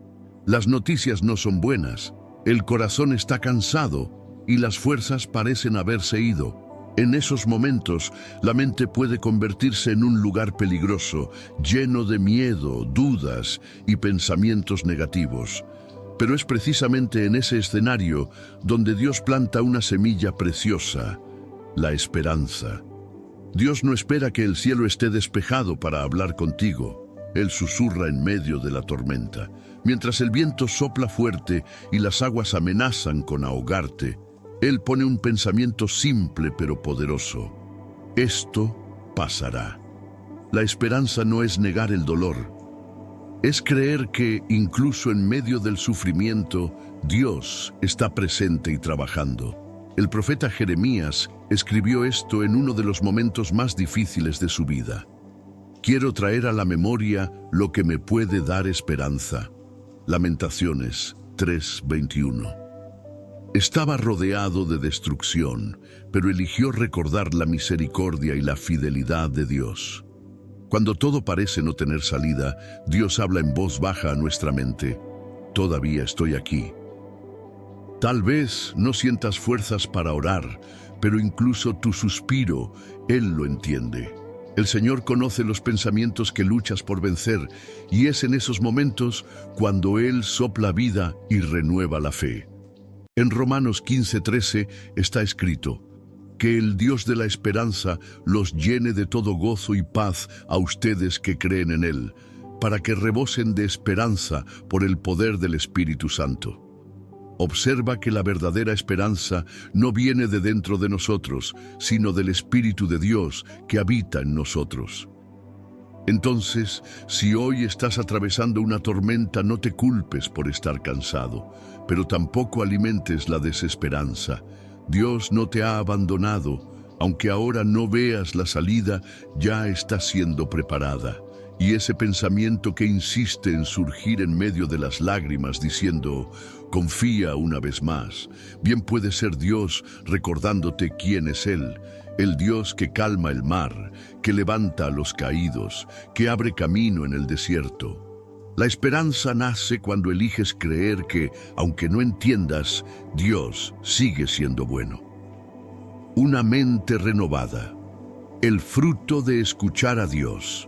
Las noticias no son buenas, el corazón está cansado y las fuerzas parecen haberse ido. En esos momentos, la mente puede convertirse en un lugar peligroso, lleno de miedo, dudas y pensamientos negativos. Pero es precisamente en ese escenario donde Dios planta una semilla preciosa: la esperanza. Dios no espera que el cielo esté despejado para hablar contigo. Él susurra en medio de la tormenta. Mientras el viento sopla fuerte y las aguas amenazan con ahogarte, Él pone un pensamiento simple pero poderoso: esto pasará. La esperanza no es negar el dolor. Es creer que, incluso en medio del sufrimiento, Dios está presente y trabajando. El profeta Jeremías escribió esto en uno de los momentos más difíciles de su vida. Quiero traer a la memoria lo que me puede dar esperanza. Lamentaciones 3:21. Estaba rodeado de destrucción, pero eligió recordar la misericordia y la fidelidad de Dios. Cuando todo parece no tener salida, Dios habla en voz baja a nuestra mente: todavía estoy aquí. Tal vez no sientas fuerzas para orar, pero incluso tu suspiro, Él lo entiende. El Señor conoce los pensamientos que luchas por vencer, y es en esos momentos cuando Él sopla vida y renueva la fe. En Romanos 15:13 está escrito: Que el Dios de la esperanza los llene de todo gozo y paz a ustedes que creen en Él, para que rebosen de esperanza por el poder del Espíritu Santo. Observa que la verdadera esperanza no viene de dentro de nosotros, sino del Espíritu de Dios que habita en nosotros. Entonces, si hoy estás atravesando una tormenta, no te culpes por estar cansado, pero tampoco alimentes la desesperanza. Dios no te ha abandonado, aunque ahora no veas la salida, ya está siendo preparada. Y ese pensamiento que insiste en surgir en medio de las lágrimas diciendo, confía una vez más, bien puede ser Dios recordándote quién es Él, el Dios que calma el mar, que levanta a los caídos, que abre camino en el desierto. La esperanza nace cuando eliges creer que, aunque no entiendas, Dios sigue siendo bueno. Una mente renovada, el fruto de escuchar a Dios.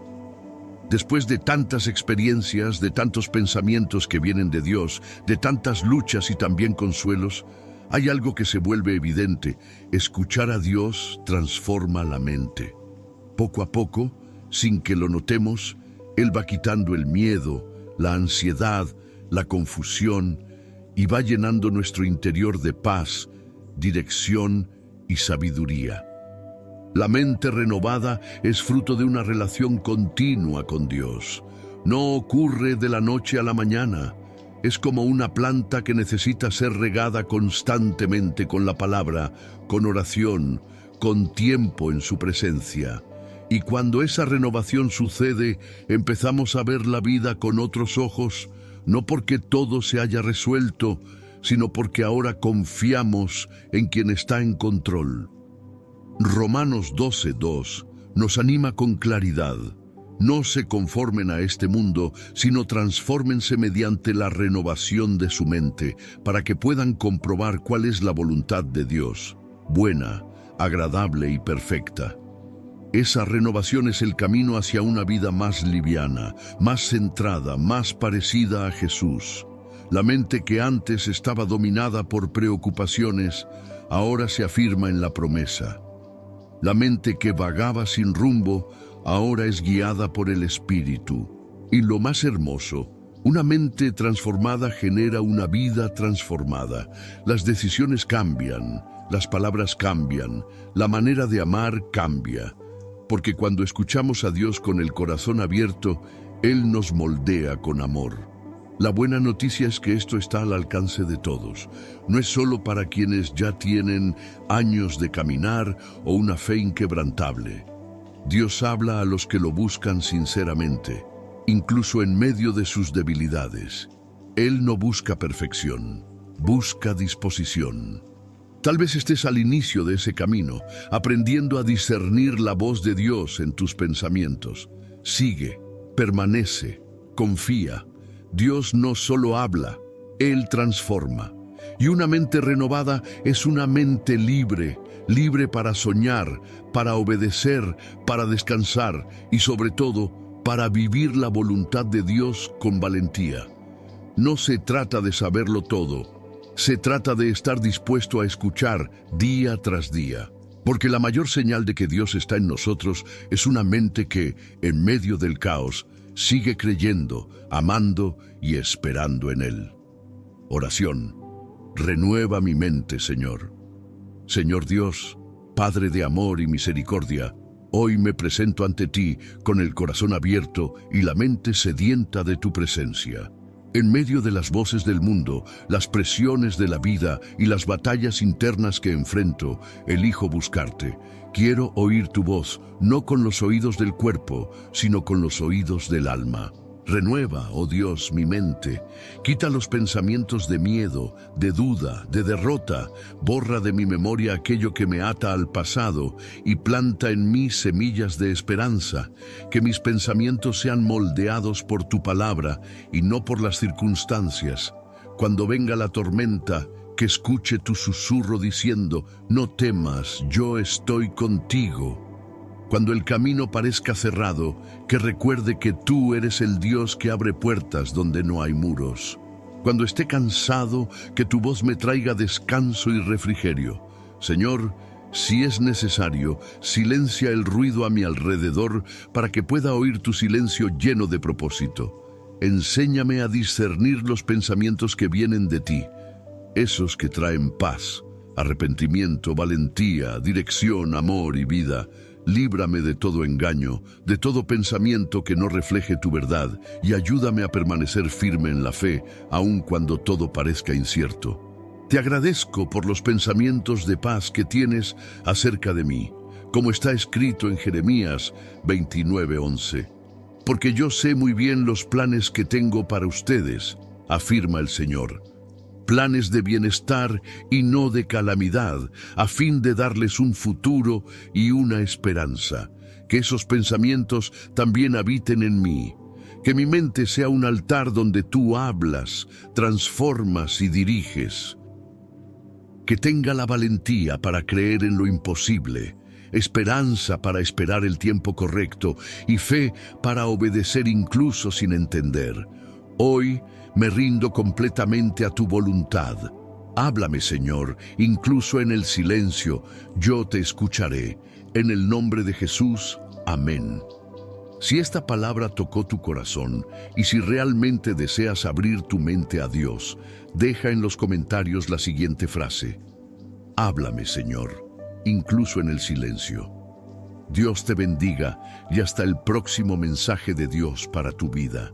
Después de tantas experiencias, de tantos pensamientos que vienen de Dios, de tantas luchas y también consuelos, hay algo que se vuelve evidente. Escuchar a Dios transforma la mente. Poco a poco, sin que lo notemos, Él va quitando el miedo, la ansiedad, la confusión, y va llenando nuestro interior de paz, dirección y sabiduría. La mente renovada es fruto de una relación continua con Dios. No ocurre de la noche a la mañana. Es como una planta que necesita ser regada constantemente con la palabra, con oración, con tiempo en su presencia. Y cuando esa renovación sucede, empezamos a ver la vida con otros ojos, no porque todo se haya resuelto, sino porque ahora confiamos en quien está en control. Romanos 12:2 nos anima con claridad. No se conformen a este mundo, sino transfórmense mediante la renovación de su mente, para que puedan comprobar cuál es la voluntad de Dios, buena, agradable y perfecta. Esa renovación es el camino hacia una vida más liviana, más centrada, más parecida a Jesús. La mente que antes estaba dominada por preocupaciones, ahora se afirma en la promesa. La mente que vagaba sin rumbo, ahora es guiada por el Espíritu. Y lo más hermoso, una mente transformada genera una vida transformada. Las decisiones cambian, las palabras cambian, la manera de amar cambia. Porque cuando escuchamos a Dios con el corazón abierto, Él nos moldea con amor. La buena noticia es que esto está al alcance de todos. No es solo para quienes ya tienen años de caminar o una fe inquebrantable. Dios habla a los que lo buscan sinceramente, incluso en medio de sus debilidades. Él no busca perfección, busca disposición. Tal vez estés al inicio de ese camino, aprendiendo a discernir la voz de Dios en tus pensamientos. Sigue, permanece, confía. Dios no solo habla, Él transforma. Y una mente renovada es una mente libre, libre para soñar, para obedecer, para descansar y sobre todo, para vivir la voluntad de Dios con valentía. No se trata de saberlo todo. Se trata de estar dispuesto a escuchar día tras día, porque la mayor señal de que Dios está en nosotros es una mente que, en medio del caos, sigue creyendo, amando y esperando en Él. Oración. Renueva mi mente, Señor. Señor Dios, Padre de amor y misericordia, hoy me presento ante ti con el corazón abierto y la mente sedienta de tu presencia. En medio de las voces del mundo, las presiones de la vida y las batallas internas que enfrento, elijo buscarte. Quiero oír tu voz, no con los oídos del cuerpo, sino con los oídos del alma. Renueva, oh Dios, mi mente. Quita los pensamientos de miedo, de duda, de derrota. Borra de mi memoria aquello que me ata al pasado y planta en mí semillas de esperanza. Que mis pensamientos sean moldeados por tu palabra y no por las circunstancias. Cuando venga la tormenta, que escuche tu susurro diciendo, no temas, yo estoy contigo. Cuando el camino parezca cerrado, que recuerde que tú eres el Dios que abre puertas donde no hay muros. Cuando esté cansado, que tu voz me traiga descanso y refrigerio. Señor, Si es necesario, silencia el ruido a mi alrededor para que pueda oír tu silencio lleno de propósito. Enséñame a discernir los pensamientos que vienen de ti, esos que traen paz, arrepentimiento, valentía, dirección, amor y vida. Líbrame de todo engaño, de todo pensamiento que no refleje tu verdad, y ayúdame a permanecer firme en la fe, aun cuando todo parezca incierto. Te agradezco por los pensamientos de paz que tienes acerca de mí, como está escrito en Jeremías 29:11. Porque yo sé muy bien los planes que tengo para ustedes, afirma el Señor. Planes de bienestar y no de calamidad, a fin de darles un futuro y una esperanza. Que esos pensamientos también habiten en mí. Que mi mente sea un altar donde tú hablas, transformas y diriges. Que tenga la valentía para creer en lo imposible, esperanza para esperar el tiempo correcto y fe para obedecer incluso sin entender. Hoy me rindo completamente a tu voluntad. Háblame, Señor, incluso en el silencio, yo te escucharé. En el nombre de Jesús, amén. Si esta palabra tocó tu corazón y si realmente deseas abrir tu mente a Dios, deja en los comentarios la siguiente frase: háblame, Señor, incluso en el silencio. Dios te bendiga y hasta el próximo mensaje de Dios para tu vida.